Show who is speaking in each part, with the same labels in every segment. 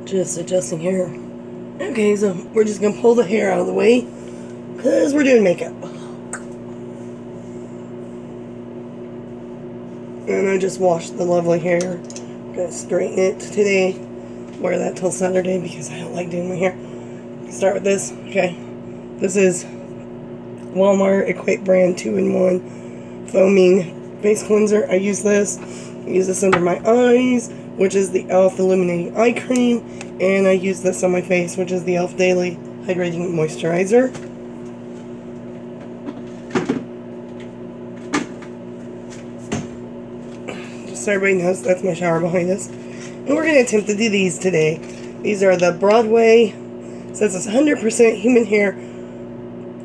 Speaker 1: Just adjusting hair. Okay, so we're just going to pull the hair out of the way because we're doing makeup. And I just washed the lovely hair. I'm going to straighten it today. Wear that till Saturday because I don't like doing my hair. Start with this. Okay. This is Walmart Equate brand 2-in-1 foaming face cleanser. I use this. I use this under my eyes, which is the e.l.f. Illuminating Eye Cream. And I use this on my face, which is the e.l.f. Daily Hydrating Moisturizer. Just so everybody knows, that's my shower behind us. And we're going to attempt to do these today. These are the Broadway. It says it's 100% human hair.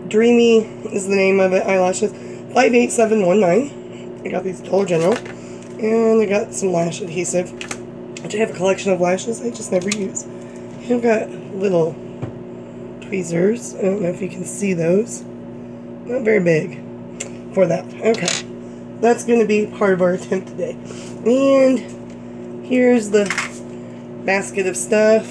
Speaker 1: Dreamy is the name of it. Eyelashes. 58719. I got these Dollar General. And I got some lash adhesive, which I have a collection of lashes I just never use. And I've got little tweezers. I don't know if you can see those. Not very big for that. Okay. That's going to be part of our attempt today. And here's the basket of stuff.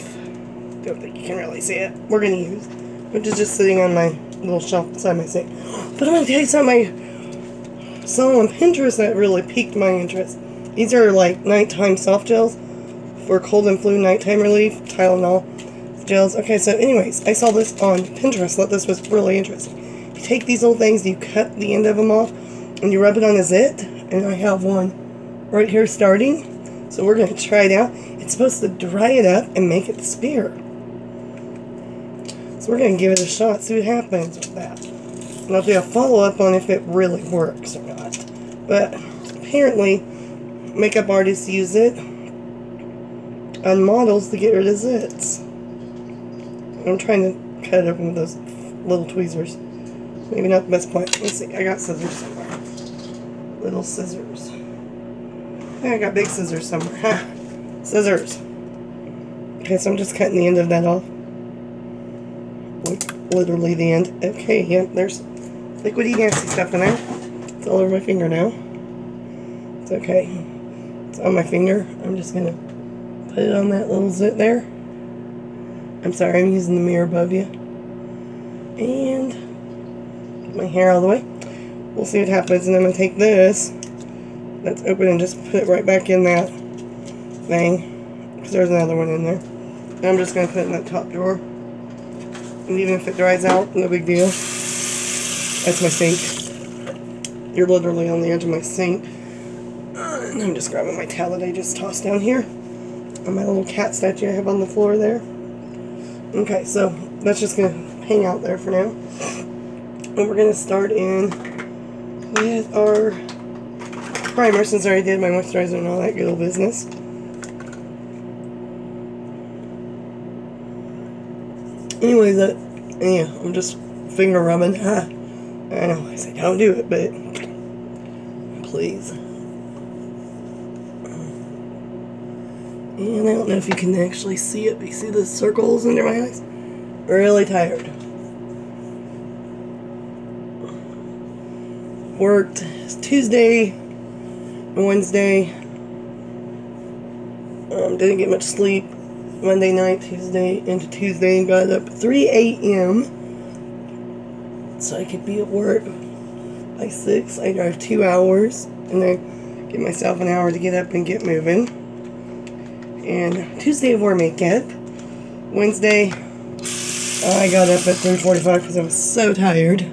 Speaker 1: Don't think you can really see it. We're going to use, which is just sitting on my little shelf beside my sink. But I'm going to tell you something I saw on Pinterest that really piqued my interest. These are like nighttime soft gels for cold and flu nighttime relief, Tylenol gels. Okay, so anyways, I saw this on Pinterest. Thought this was really interesting. You take these little things, you cut the end of them off, and you rub it on a zit. And I have one right here starting. So we're going to try it out. It's supposed to dry it up and make it spear. So we're going to give it a shot, see what happens with that. And I'll do a follow-up on if it really works or not. But apparently, makeup artists use it on models to get rid of zits. I'm trying to cut it open with those little tweezers. Maybe not the best point. Let's see, I got scissors somewhere. Little scissors. I got big scissors somewhere. Ha! Scissors. Okay, so I'm just cutting the end of that off. Like, literally the end. Okay, yeah, there's liquidy nasty stuff in there. It's all over my finger now. It's okay. It's on my finger. I'm just gonna put it on that little zit there. I'm sorry, I'm using the mirror above you. And get my hair out of the way. We'll see what happens, and I'm gonna take this that's open and just put it right back in that thing, because there's another one in there. And I'm just going to put it in that top drawer. And even if it dries out, no big deal. That's my sink. You're literally on the edge of my sink. And I'm just grabbing my towel that I just tossed down here. And my little cat statue I have on the floor there. Okay, so that's just going to hang out there for now. And we're going to start in with our primer, since I already did my moisturizer and all that good old business. Anyways, yeah, I'm just finger rubbing. I know, I said don't do it, but please. And I don't know if you can actually see it, but you see the circles under my eyes? Really tired. Worked Tuesday, Wednesday. Didn't get much sleep Monday night, Tuesday into Tuesday, and got up at 3 a.m. so I could be at work by 6. I drive 2 hours, and then give myself an hour to get up and get moving. And Tuesday I wore makeup. Wednesday I got up at 3:45 because I was so tired.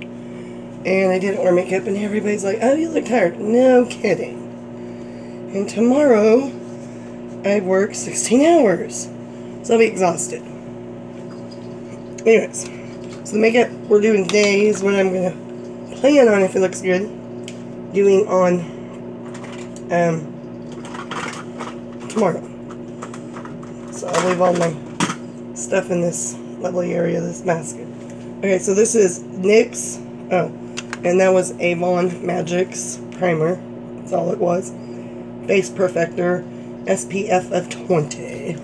Speaker 1: And I didn't wear makeup, and everybody's like, oh, you look tired. No kidding. And tomorrow, I work 16 hours. So I'll be exhausted. Anyways, so the makeup we're doing today is what I'm going to plan on, if it looks good, doing on tomorrow. So I'll leave all my stuff in this lovely area, this basket. Okay, so this is NYX. Oh. And that was Avon Magic's primer. That's all it was. Face Perfector, SPF of 20.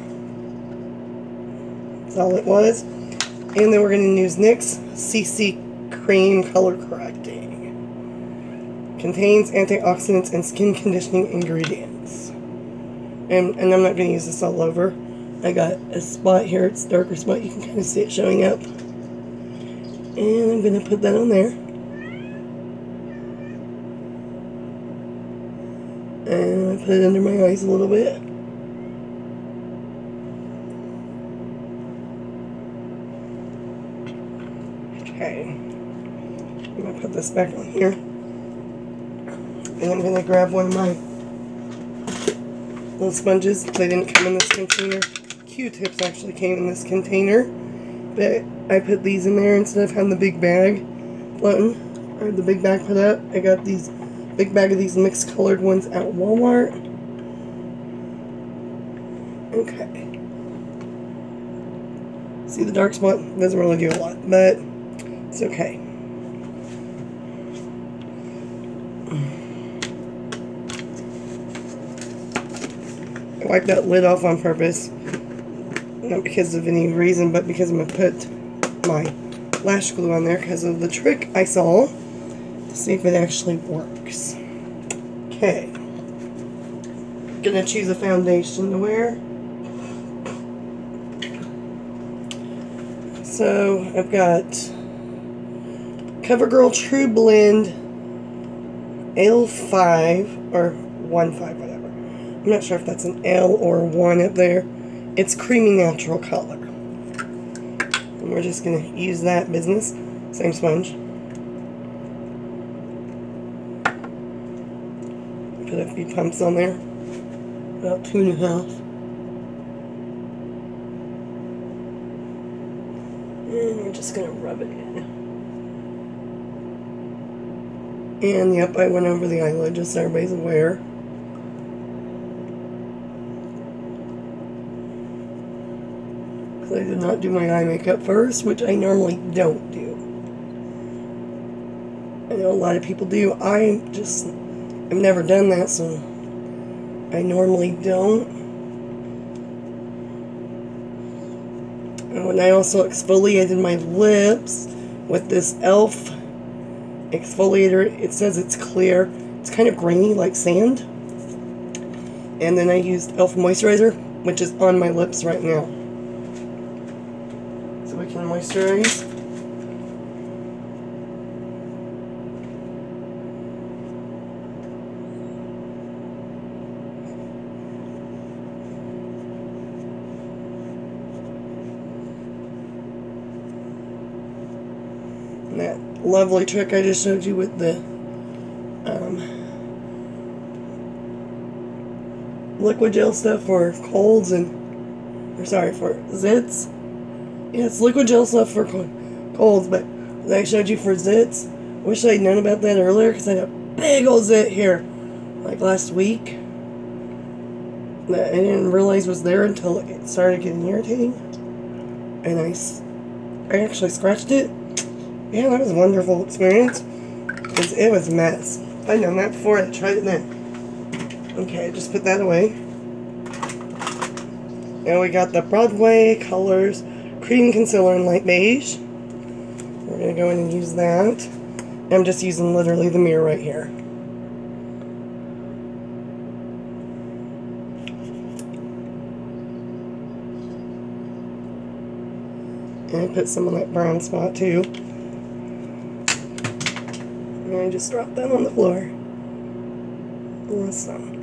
Speaker 1: That's all it was. And then we're going to use NYX CC Cream Color Correcting. Contains antioxidants and skin conditioning ingredients. And I'm not going to use this all over. I got a spot here, it's a darker spot, you can kind of see it showing up. And I'm going to put that on there. And I put it under my eyes a little bit. Okay. I'm going to put this back on here. And I'm going to grab one of my little sponges. They didn't come in this container. Q-tips actually came in this container. But I put these in there instead of having the big bag floating. Or the big bag put up. I got these big bag of these mixed colored ones at Walmart. Okay. See the dark spot? Doesn't really do a lot, but it's okay. I wiped that lid off on purpose. Not because of any reason, but because I'm going to put my lash glue on there because of the trick I saw to see if it actually works. Okay. Gonna choose a foundation to wear. So I've got CoverGirl True Blend L5 or 1.5, whatever. I'm not sure if that's an L or 1 up there. It's creamy natural color. And we're just going to use that business. Same sponge. Put a few pumps on there. About 2.5. And we're just going to rub it in. And yep, I went over the eyelid just so everybody's aware. I did not do my eye makeup first, which I normally don't do. I know a lot of people do. I've never done that, so I normally don't. Oh, and I also exfoliated my lips with this e.l.f. exfoliator. It says it's clear. It's kind of grainy like sand. And then I used e.l.f. moisturizer, which is on my lips right now. So we can moisturize. And that lovely trick I just showed you with the liquid gel stuff for colds and, or sorry, for zits. Yeah, it's liquid gel stuff for colds, but I showed you for zits. Wish I'd known about that earlier because I had a big old zit here, like last week, that I didn't realize was there until it started getting irritating. And I actually scratched it. Yeah, that was a wonderful experience because it was a mess. If I'd known that before, I'd tried it then. Okay, just put that away. And we got the Broadway Colors Cream Concealer in Light Beige. We're going to go in and use that. I'm just using literally the mirror right here. And I put some on that brown spot too. And I just dropped that on the floor. Awesome.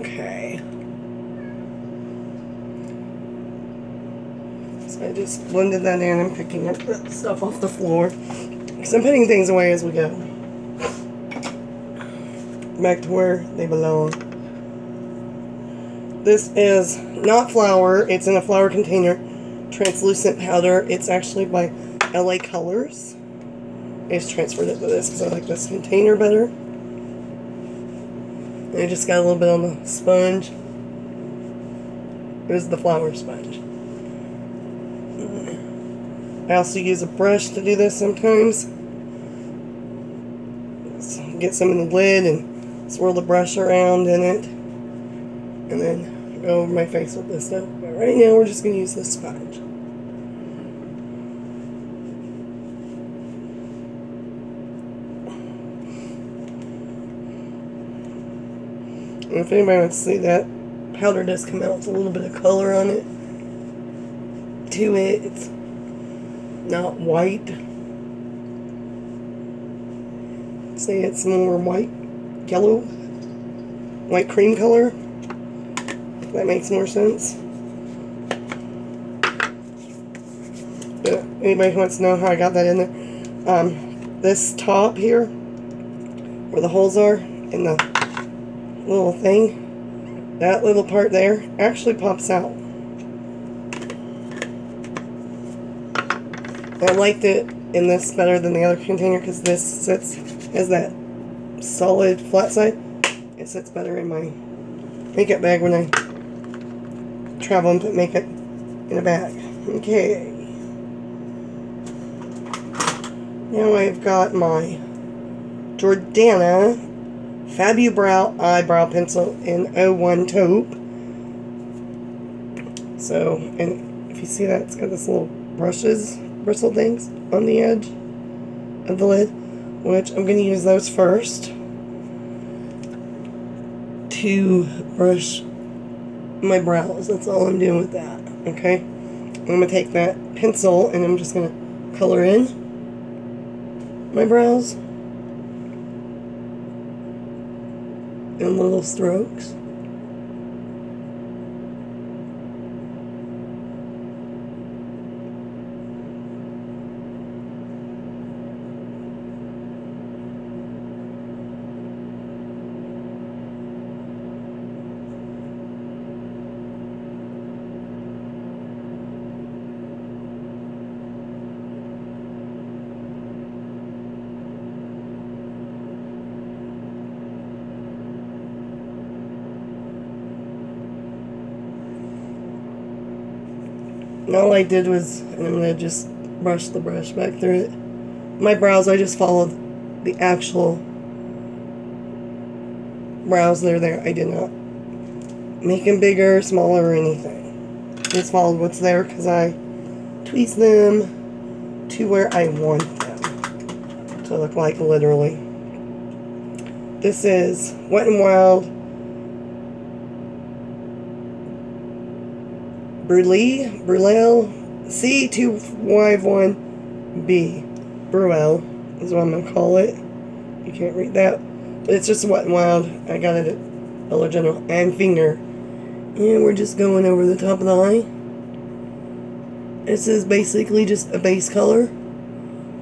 Speaker 1: Okay. So I just blended that in. I'm picking up the stuff off the floor because I'm putting things away as we go. Back to where they belong. This is not flour. It's in a flour container. Translucent powder. It's actually by LA Colors. I just transferred it to this because I like this container better. And I just got a little bit on the sponge. It was the flour sponge. I also use a brush to do this sometimes. So get some in the lid and swirl the brush around in it. And then go over my face with this stuff. But right now we're just going to use this sponge. And if anybody wants to see that, powder does come out with a little bit of color on it to it. It's not white. Say it's more white, yellow, white cream color. If that makes more sense. But anybody who wants to know how I got that in there, this top here, where the holes are in the little thing, that little part there actually pops out. I liked it in this better than the other container because this has that solid flat side. It sits better in my makeup bag when I travel and put makeup in a bag. Okay. Now I've got my Jordana Fabubrow eyebrow pencil in 01 taupe. So, and if you see that, it's got this little bristle things on the edge of the lid, which I'm going to use those first to brush my brows. That's all I'm doing with that. Okay, I'm going to take that pencil and I'm just going to color in my brows in little strokes. And all I did was, and I'm going to just brush the brush back through it. My brows, I just followed the actual brows that are there. I did not make them bigger, smaller, or anything. Just followed what's there because I tweezed them to where I want them to look like, literally. This is Wet n Wild Brulelle C2Y1B. Brulelle is what I'm going to call it. You can't read that. But it's just Wet n Wild. I got it at Dollar General. And finger. And we're just going over the top of the eye. This is basically just a base color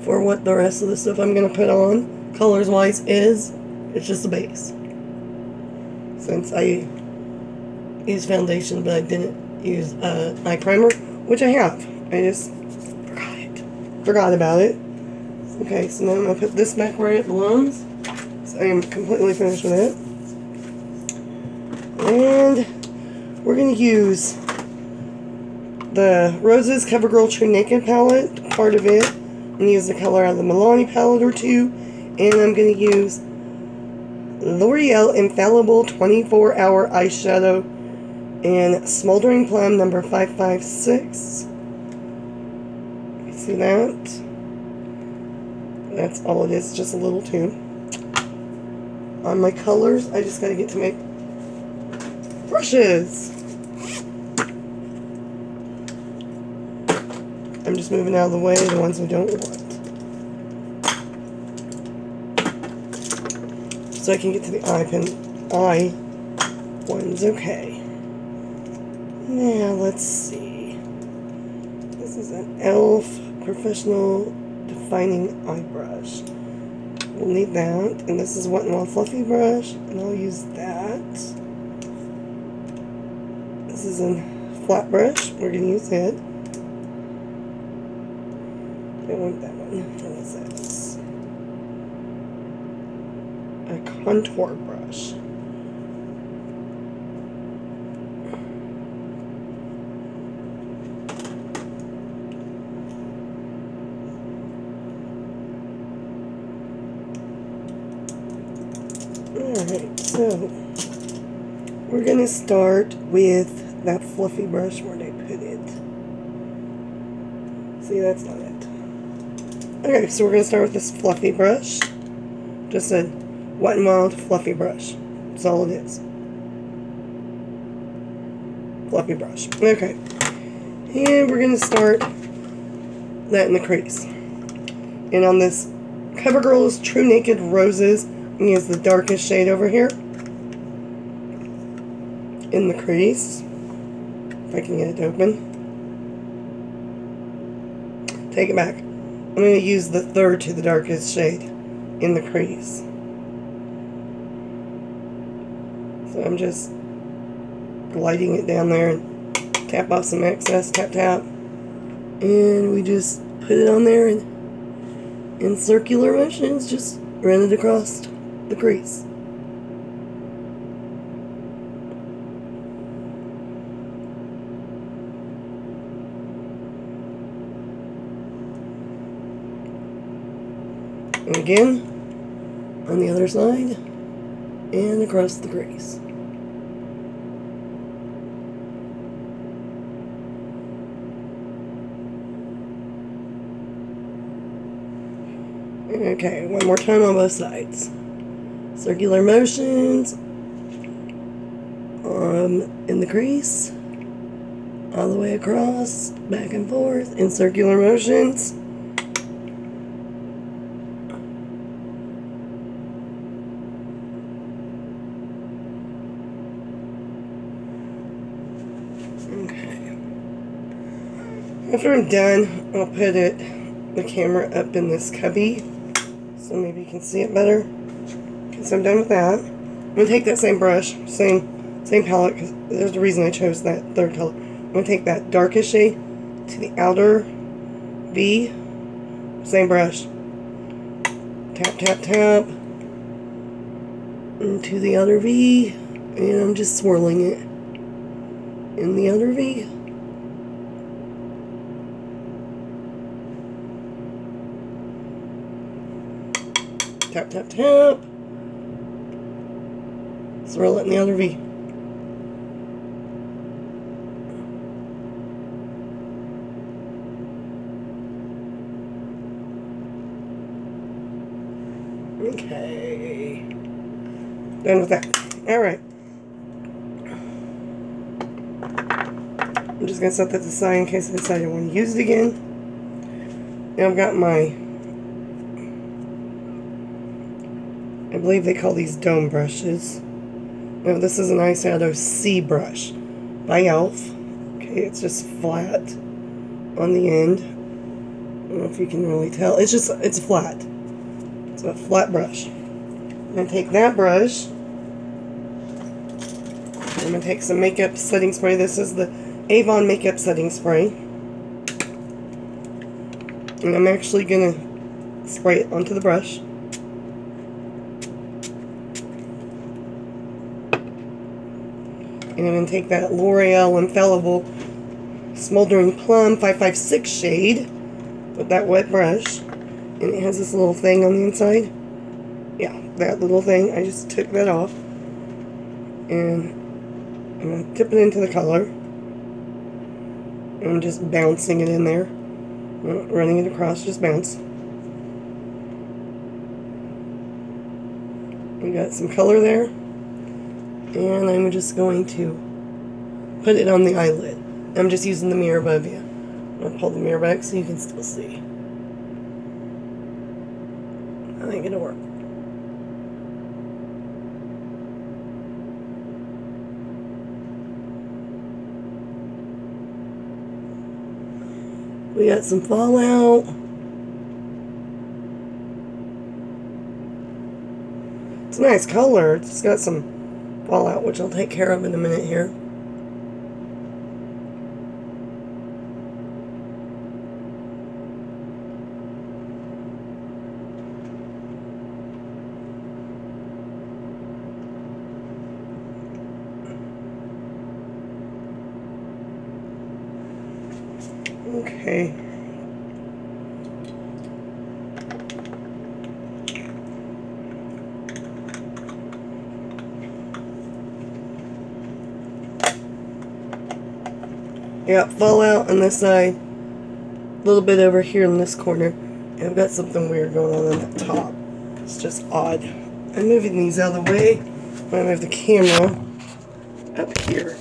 Speaker 1: for what the rest of the stuff I'm going to put on, colors wise, is. It's just a base. Since I used foundation, but I didn't use eye primer, which I have. I just forgot about it. Okay, so now I'm going to put this back where it belongs. So I am completely finished with it. And we're going to use the Roses CoverGirl True Naked palette, part of it. I'm going to use the color out of the Milani palette or two. And I'm going to use L'Oreal Infallible 24-Hour Eyeshadow and Smoldering Plum number 556. You see that? That's all it is, just a little tube. On my colors, I just gotta get to my brushes. I'm just moving out of the way, the ones we don't want. So I can get to the eye ones. Okay. Now let's see. This is an e.l.f. Professional Defining Eye Brush. We'll need that. And this is Wet n Wild Fluffy Brush, and I'll use that. This is a flat brush. We're going to use it. I want that one. What is this? A contour brush. Alright, so we're going to start with that fluffy brush. Where'd I put it? See, that's not it. Okay, so we're going to start with this fluffy brush. Just a Wet n Wild fluffy brush. That's all it is. fluffy brush. Okay. And we're going to start that in the crease. And on this CoverGirl's True Naked Roses, I'm going to use the darkest shade over here in the crease. If I can get it to open. Take it back. I'm going to use the third to the darkest shade in the crease. So I'm just gliding it down there and tap off some excess, tap tap. And we just put it on there and in circular motions, just run it across the crease. And again, on the other side, and across the crease. Okay, one more time on both sides. Circular motions in the crease, all the way across, back and forth, in circular motions. Okay. After I'm done, I'll put the camera up in this cubby so maybe you can see it better. Okay, so I'm done with that. I'm going to take that same brush, same palette, because there's a reason I chose that third color. I'm going to take that darkest shade to the outer V, same brush. Tap, tap, tap, into the other V, and I'm just swirling it in the other V. Tap, tap, tap. Swirl it in the other V. Okay. Done with that. Alright. I'm just going to set that aside in case I decide I want to use it again. Now I've got my, I believe they call these dome brushes. Now this is an eyeshadow C brush by e.l.f. Okay, it's just flat on the end. I don't know if you can really tell. It's flat. It's a flat brush. I'm going to take that brush. I'm going to take some makeup setting spray. This is the Avon makeup setting spray. And I'm actually going to spray it onto the brush. And I'm going to take that L'Oreal Infallible Smoldering Plum 556 shade with that wet brush. And it has this little thing on the inside. Yeah, that little thing. I just took that off. And I'm going to dip it into the color. And I'm just bouncing it in there. Running it across, just bounce. We got some color there. And I'm just going to put it on the eyelid. I'm just using the mirror above you. I'm going to pull the mirror back so you can still see. I think it'll work. We got some fallout. It's a nice color. It's got some fallout, which I'll take care of in a minute here. Okay. Got fallout on this side, a little bit over here in this corner, and I've got something weird going on the top. It's just odd. I'm moving these out of the way. I'm going to move the camera up here.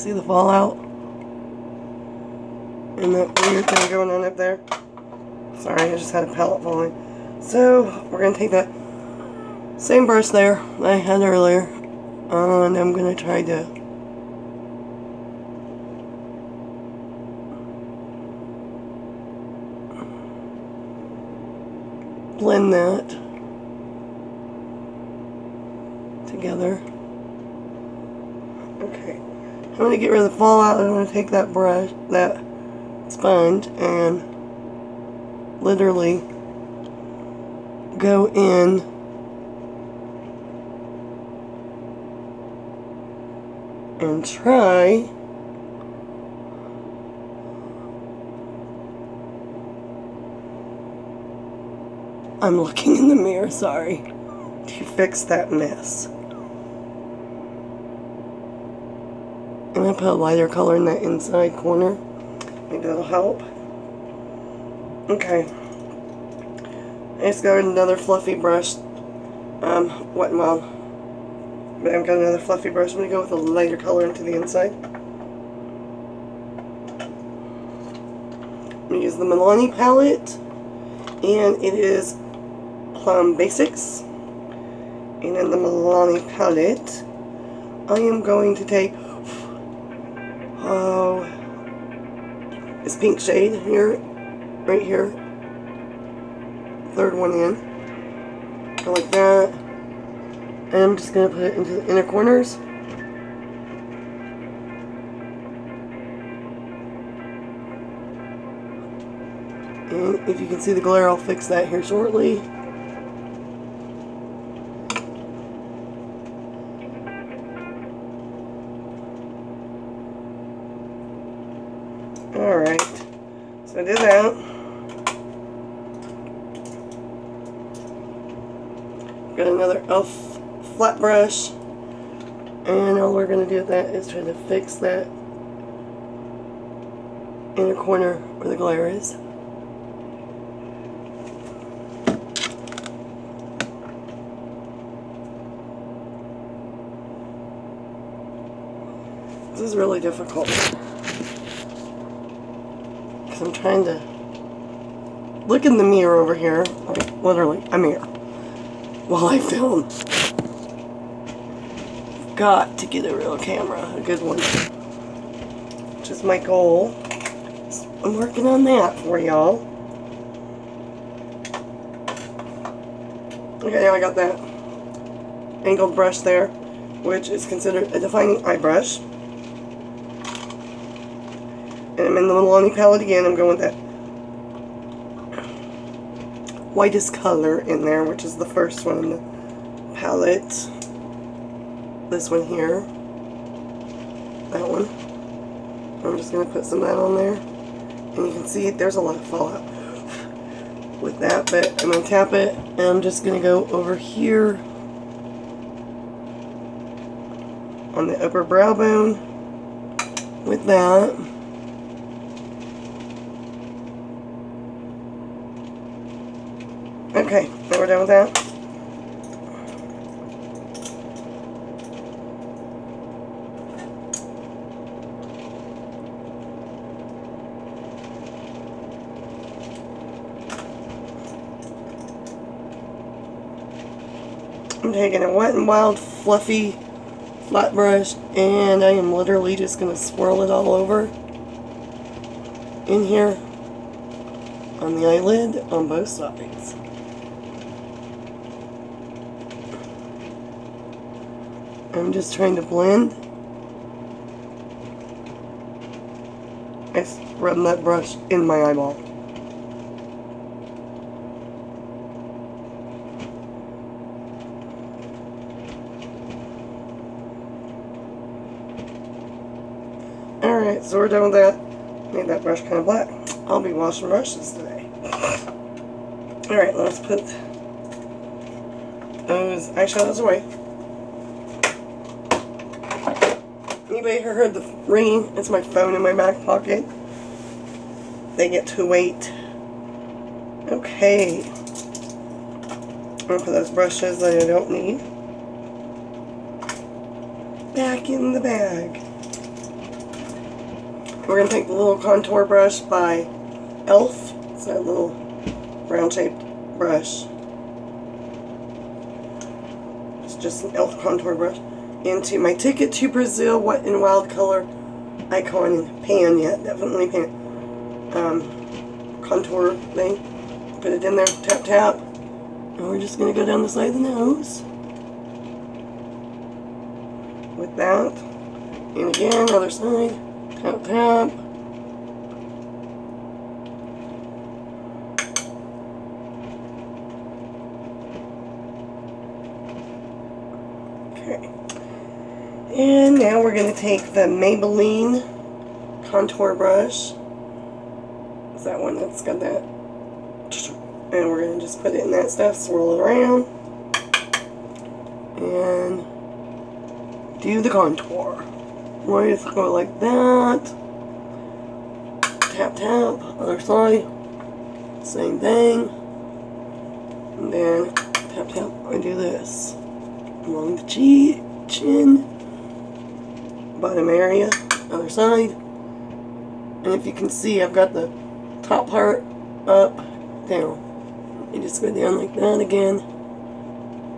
Speaker 1: See the fallout? And that weird thing going on up there? Sorry, I just had a palette falling. So, we're going to take that same brush there that I had earlier, and I'm going to try to blend that together. Okay, I'm going to get rid of the fallout. I'm going to take that brush, that sponge, and literally go in and try I'm looking in the mirror, sorry, to fix that mess. I'm going to put a lighter color in that inside corner. Maybe that'll help. Okay. I just got another fluffy brush. Wet n Wild. But I've got another fluffy brush. I'm going to go with a lighter color into the inside. I'm going to use the Milani palette. And it is Plum Basics. And in the Milani palette, I am going to take, this pink shade here, right here. Third one in. I like that. And I'm just going to put it into the inner corners. And if you can see the glare, I'll fix that here shortly. Alright, so I did that. Got another e.l.f. flat brush, and all we're going to do with that is try to fix that inner corner where the glare is. This is really difficult because I'm trying to look in the mirror over here, like literally a mirror, while I film. Got to get a real camera, a good one, which is my goal. So I'm working on that for y'all. Okay, now I got that angled brush there, which is considered a defining eye brush. And I'm in the Milani palette again. I'm going with that whitest color in there, which is the first one in the palette. This one here. That one. I'm just going to put some of that on there. And you can see there's a lot of fallout with that, but I'm going to tap it, and I'm just going to go over here on the upper brow bone with that. Okay, now we're done with that. I'm taking a Wet n Wild fluffy flat brush, and I am literally just going to swirl it all over in here on the eyelid on both sides. I'm just trying to blend. I rub that brush in my eyeball. Alright, so we're done with that. Made that brush kind of black. I'll be washing brushes today. Alright, let's put those eyeshadows away. Anybody heard the ringing? It's my phone in my back pocket. They get to wait. Okay. I'm going to put those brushes that I don't need back in the bag. We're going to take the little contour brush by Elf. It's that little round-shaped brush. It's just an Elf contour brush. Into my Ticket to Brazil Wet n Wild color icon and pan. Yeah, definitely pan. Contour thing. Put it in there. Tap, tap. And we're just going to go down the side of the nose. With that. And again, other side. Tap, tap. Okay. And now we're going to take the Maybelline contour brush. It's that one that's got that. And we're going to just put it in that stuff, swirl it around. And do the contour. We're just go like that. Tap, tap. Other side. Same thing. And then tap, tap. I do this. Along the chin. Bottom area. Other side. And if you can see, I've got the top part up, down. You just go down like that again.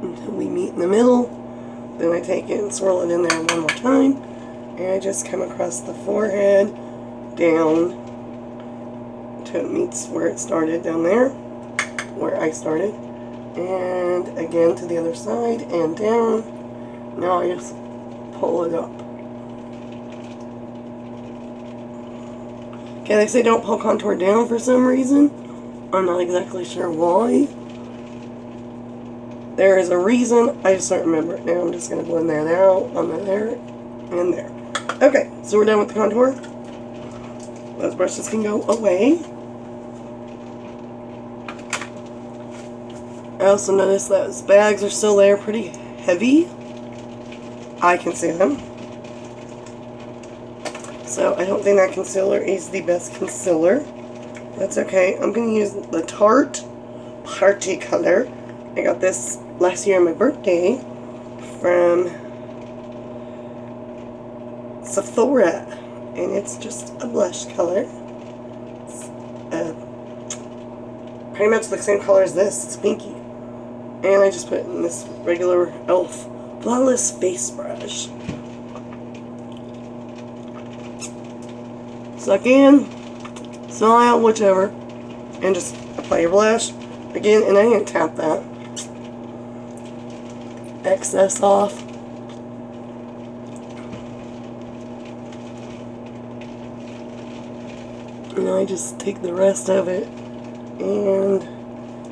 Speaker 1: Until we meet in the middle. Then I take it and swirl it in there one more time. And I just come across the forehead, down, until it meets where it started down there, where I started. And again to the other side, and down. Now I just pull it up. Okay, they say don't pull contour down for some reason. I'm not exactly sure why. There is a reason, I just don't remember it now. I'm just going to blend that out on there and there. Okay, so we're done with the contour. Those brushes can go away. I also noticed that those bags are still there, pretty heavy. I can see them. So I don't think that concealer is the best concealer. That's okay. I'm going to use the Tarte Party Color. I got this last year on my birthday from Sephora, and it's just a blush color. It's pretty much the same color as this. It's pinky. And I just put it in this regular Elf Flawless Face Brush. Suck in, smile, whichever, and just apply your blush. Again, and I didn't tap that. Excess off. And I just take the rest of it and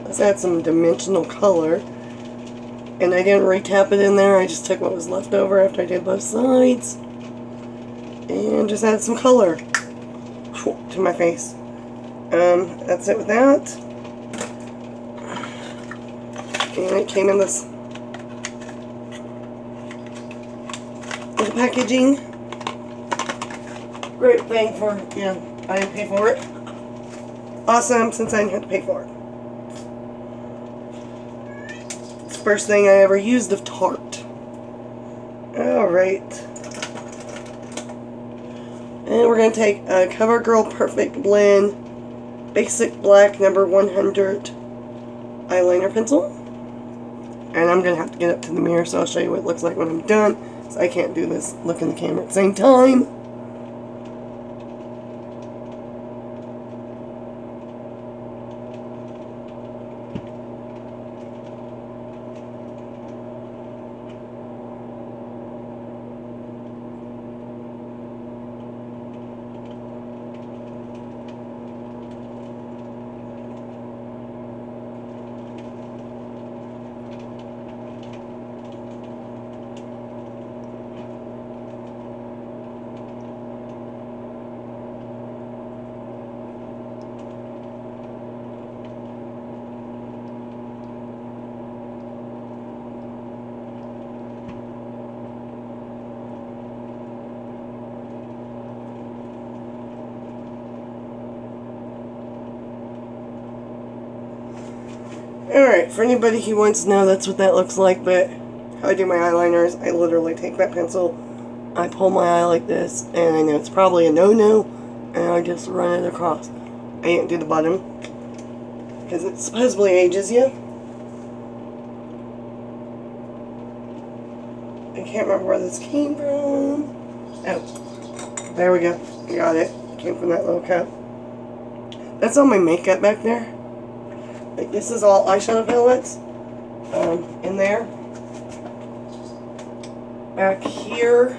Speaker 1: let's add some dimensional color. And I didn't re-tap it in there, I just took what was left over after I did both sides and just add some color to my face. That's it with that. And it came in this little packaging. Great thing for, yeah, I didn't pay for it. Awesome, since I didn't have to pay for it. It's the first thing I ever used of Tarte. Alright. And we're going to take a CoverGirl Perfect Blend Basic Black number 100 eyeliner pencil. And I'm going to have to get up to the mirror so I'll show you what it looks like when I'm done. So I can't do this, look in the camera at the same time. Alright, for anybody who wants to know, that's what that looks like, but how I do my eyeliners, I literally take that pencil, I pull my eye like this, and I know it's probably a no-no, and I just run it across. I didn't do the bottom because it supposedly ages you. I can't remember where this came from. Oh, there we go. Got it. Came from that little cup. That's all my makeup back there. Like, this is all eyeshadow palettes in there. Back here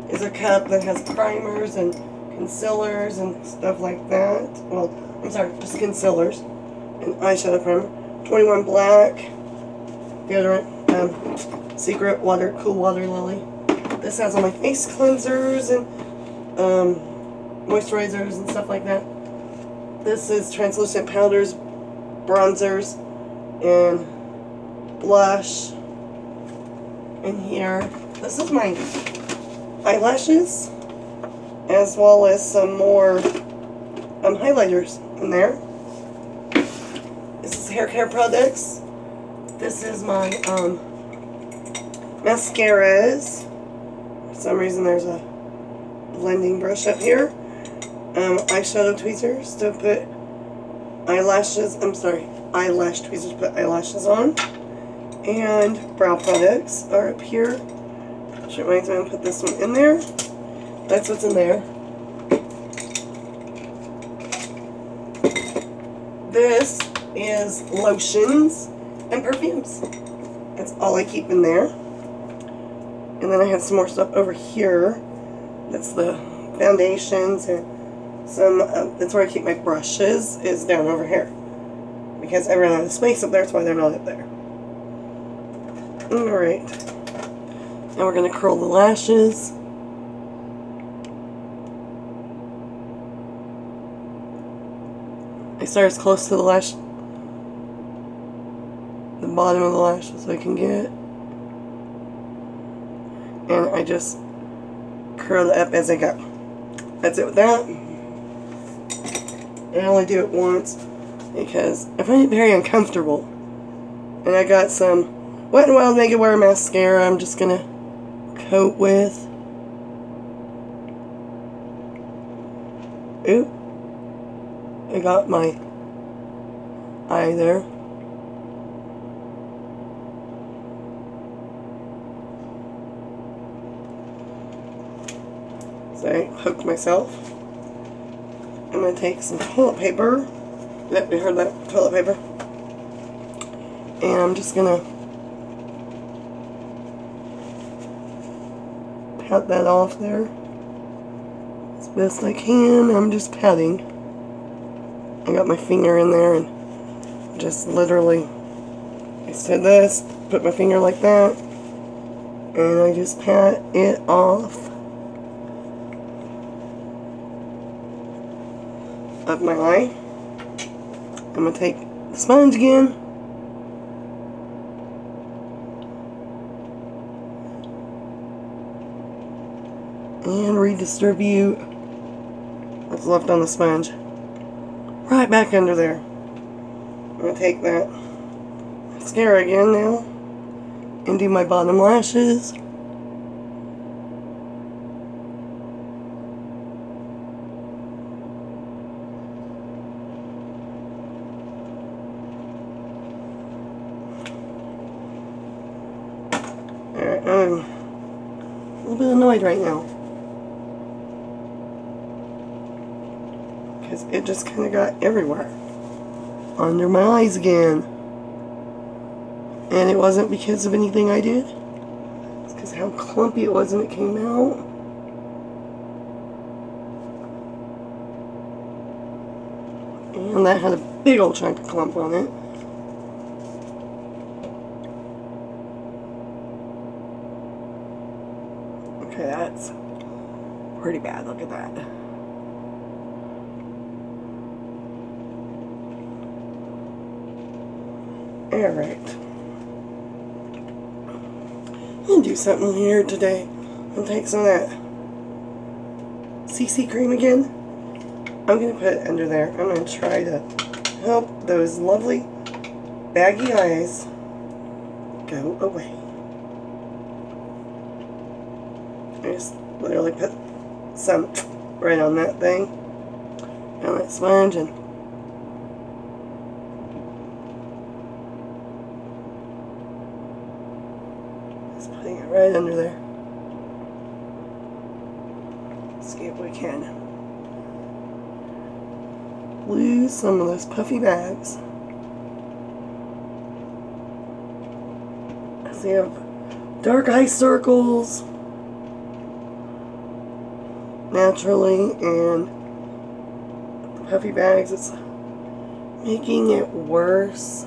Speaker 1: is a cup that has primers and concealers and stuff like that. Well, I'm sorry, just concealers and eyeshadow primer. 21 Black deodorant, Secret Water, Cool Water Lily. This has all my face cleansers and moisturizers and stuff like that. This is translucent powders, bronzers, and blush. In here, this is my eyelashes, as well as some more highlighters in there. This is hair care products. This is my mascaras. For some reason there's a blending brush up here. Eyeshadow tweezers to put eyelashes, eyelash tweezers to put eyelashes on. And brow products are up here. Which reminds me to put this one in there. That's what's in there. This is lotions and perfumes. That's all I keep in there. And then I have some more stuff over here. That's the foundations and some, that's where I keep my brushes, is down over here. Because I ran out of space up there, that's why they're not up there. Alright. Now we're going to curl the lashes. I start as close to the bottom of the lash as I can get. And I just curl it up as I go. That's it with that. I only do it once because I find it very uncomfortable. And I got some Wet n Wild Naked Wear mascara I'm just going to coat with. Oop. I got my eye there. So I hooked myself. I'm going to take some toilet paper. Yep, you heard that, toilet paper. And I'm just going to pat that off there as best I can. I'm just patting. I got my finger in there and just literally, I said this, put my finger like that, and I just pat it off of my eye. I'm going to take the sponge again. And redistribute what's left on the sponge right back under there. I'm going to take that mascara again now and do my bottom lashes. Alright, I'm a little bit annoyed right now. Because it just kind of got everywhere. Under my eyes again. And it wasn't because of anything I did. It's because how clumpy it was when it came out. And that had a big old chunk of clump on it. Okay, that's pretty bad. Look at that. Alright. I'm going to do something here today. I'm going to take some of that CC cream again. I'm going to put it under there. I'm going to try to help those lovely baggy eyes go away. I just literally put some right on that thing. on that sponge and just putting it right under there. See if we can lose some of those puffy bags. So you have dark eye circles naturally, and the puffy bags, it's making it worse.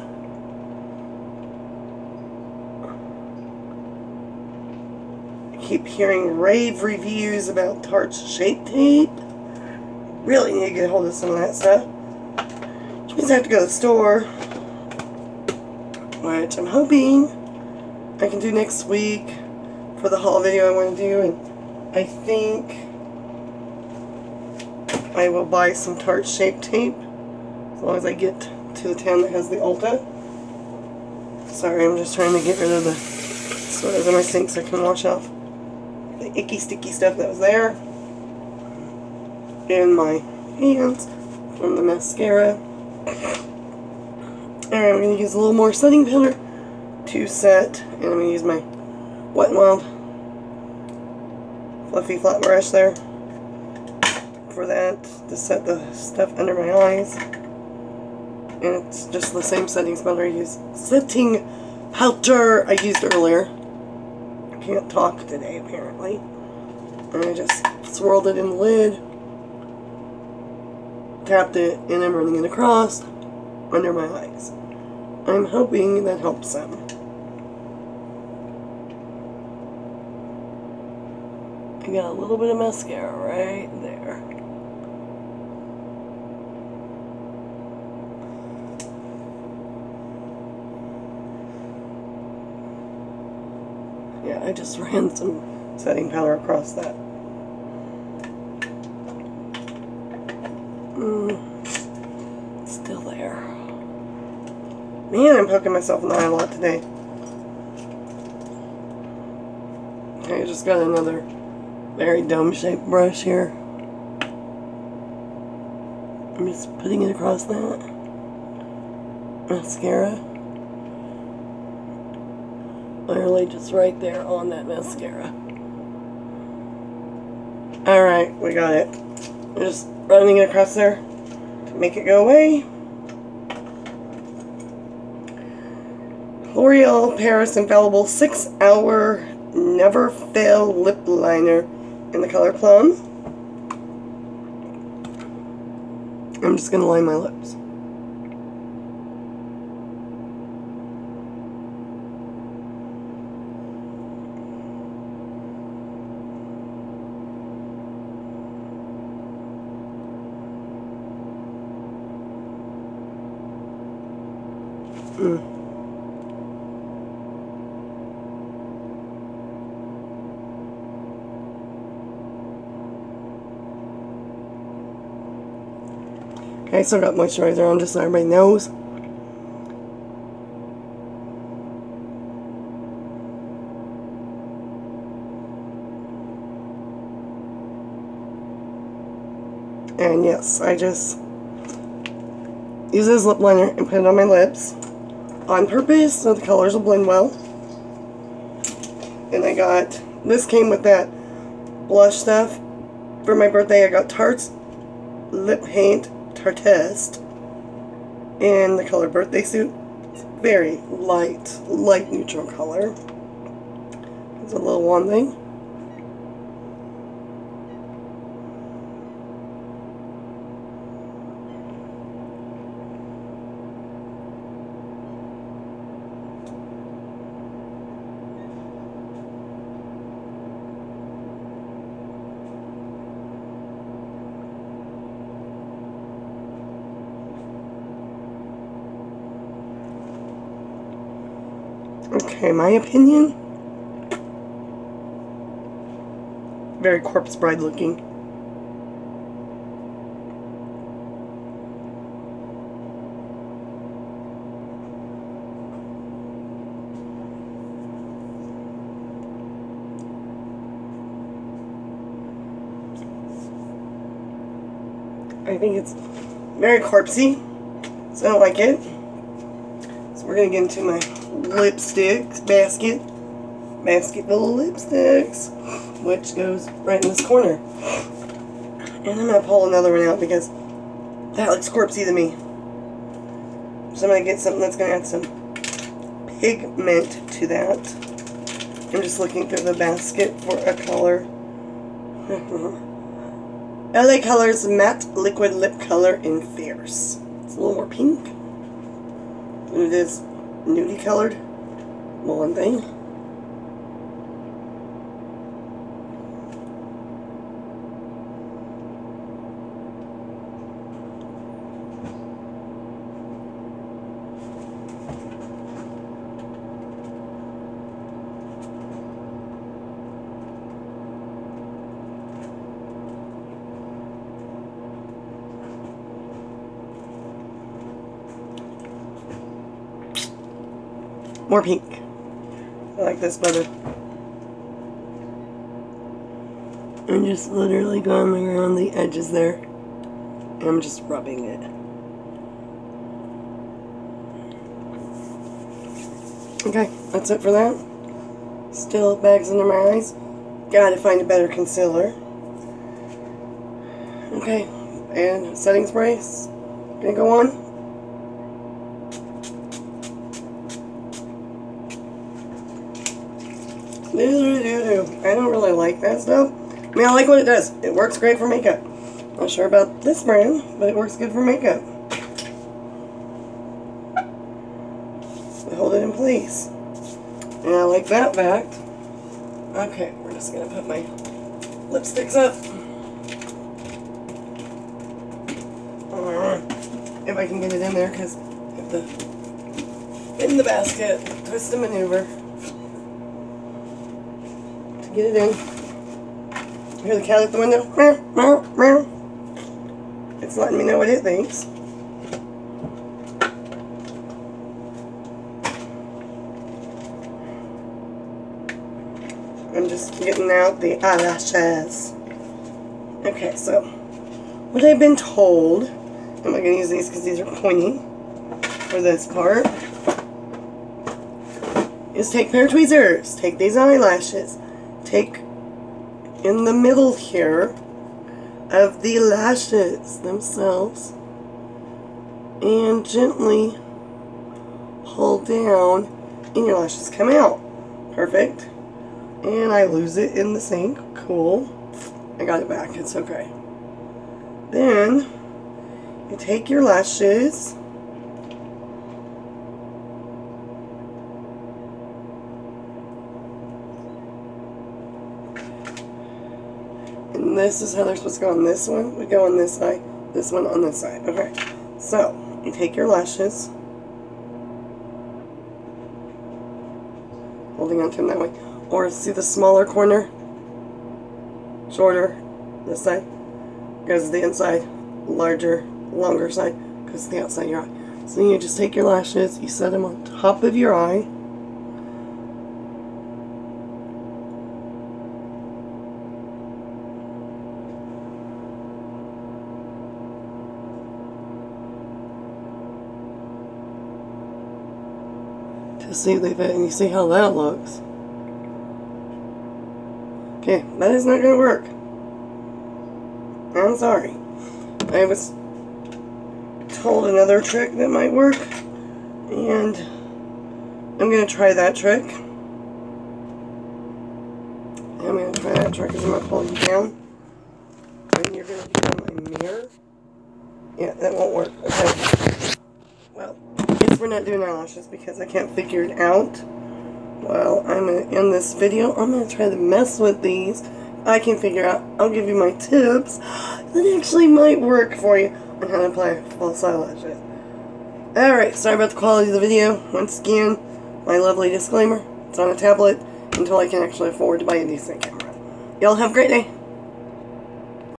Speaker 1: I keep hearing rave reviews about Tarte's Shape Tape. Really need to get a hold of some of that stuff. Which means I have to go to the store, which I'm hoping I can do next week for the haul video I want to do. And I think I will buy some Tarte Shape Tape as long as I get to the town that has the Ulta. Sorry, I'm just trying to get rid of the sodas in my sink so I can wash off the icky sticky stuff that was there in my hands from the mascara. Alright, I'm going to use a little more setting powder to set, and I'm going to use my Wet n Wild fluffy flat brush there for that, to set the stuff under my eyes. And it's just the same setting powder I used earlier. I can't talk today apparently. And I just swirled it in the lid, tapped it, and I'm running it across under my eyes. I'm hoping that helps some. I got a little bit of mascara right there. Yeah, I just ran some setting powder across that. Still there. Man, I'm poking myself in the eye a lot today. Okay, I just got another very dome-shaped brush here. I'm just putting it across that mascara. Literally just right there on that mascara. Alright, we got it. I'm just running it across there to make it go away. L'Oreal Paris Infallible 6-Hour Never Fail Lip Liner in the color Plum. I'm just going to line my lips. Okay, I still got moisturizer on just so everybody knows. And yes, I just use this lip liner and put it on my lips on purpose so the colors will blend well. And I got, this came with that blush stuff. For my birthday I got Tarte's Lip Paint Tartest in the color Birthday Suit. It's very light neutral color. It's a little wand thing. Okay, my opinion, very Corpse Bride looking. I think it's very corpsey, so I don't like it. So we're going to get into my lipsticks basket full of lipsticks, which goes right in this corner. And I'm going to pull another one out because that looks corpsey to me. So I'm going to get something that's going to add some pigment to that. I'm just looking through the basket for a color. LA Colors Matte Liquid Lip Color in Fierce. It's a little more pink. And it is nudie colored. One thing. More pink. I like this better. I'm just literally going around the edges there. And I'm just rubbing it. Okay, that's it for that. Still bags under my eyes. Gotta find a better concealer. Okay, and setting sprays. Gonna go on. I don't really like that stuff. I mean, I like what it does. It works great for makeup. Not sure about this brand, but it works good for makeup. Hold it in place. And I like that fact. Okay, we're just going to put my lipsticks up. If I can get it in there, because I have to in the basket, twist and maneuver. Get it in. You hear the cat at the window? Meow, meow, meow. It's letting me know what it thinks. I'm just getting out the eyelashes. Okay, so what I've been told, I'm not going to use these because these are pointy for this part, is take pair of tweezers. Take these eyelashes. Take in the middle here of the lashes themselves and gently hold down and your lashes come out. Perfect. And I lose it in the sink. Cool. I got it back. It's okay. Then you take your lashes and this is how they're supposed to go on this one. We go on this side, this one on this side. Okay, so you take your lashes, holding on to them that way, or see the smaller corner, shorter, this side, goes to the inside, larger, longer side, goes to the outside of your eye. So you just take your lashes, you set them on top of your eye, to see if they fit, and you see how that looks. Okay, that is not going to work. I'm sorry. I was told another trick that might work, and I'm going to try that trick. I'm going to try that trick because I'm going to pull you down, and you're going to be on my mirror. Yeah, that won't work. Okay. Well, we're not doing eyelashes because I can't figure it out. Well, I'm going to end this video. I'm going to try to mess with these. I can figure out. I'll give you my tips that actually might work for you on how to apply false eyelashes. Alright, sorry about the quality of the video. Once again, my lovely disclaimer. It's on a tablet until I can actually afford to buy a decent camera. Y'all have a great day.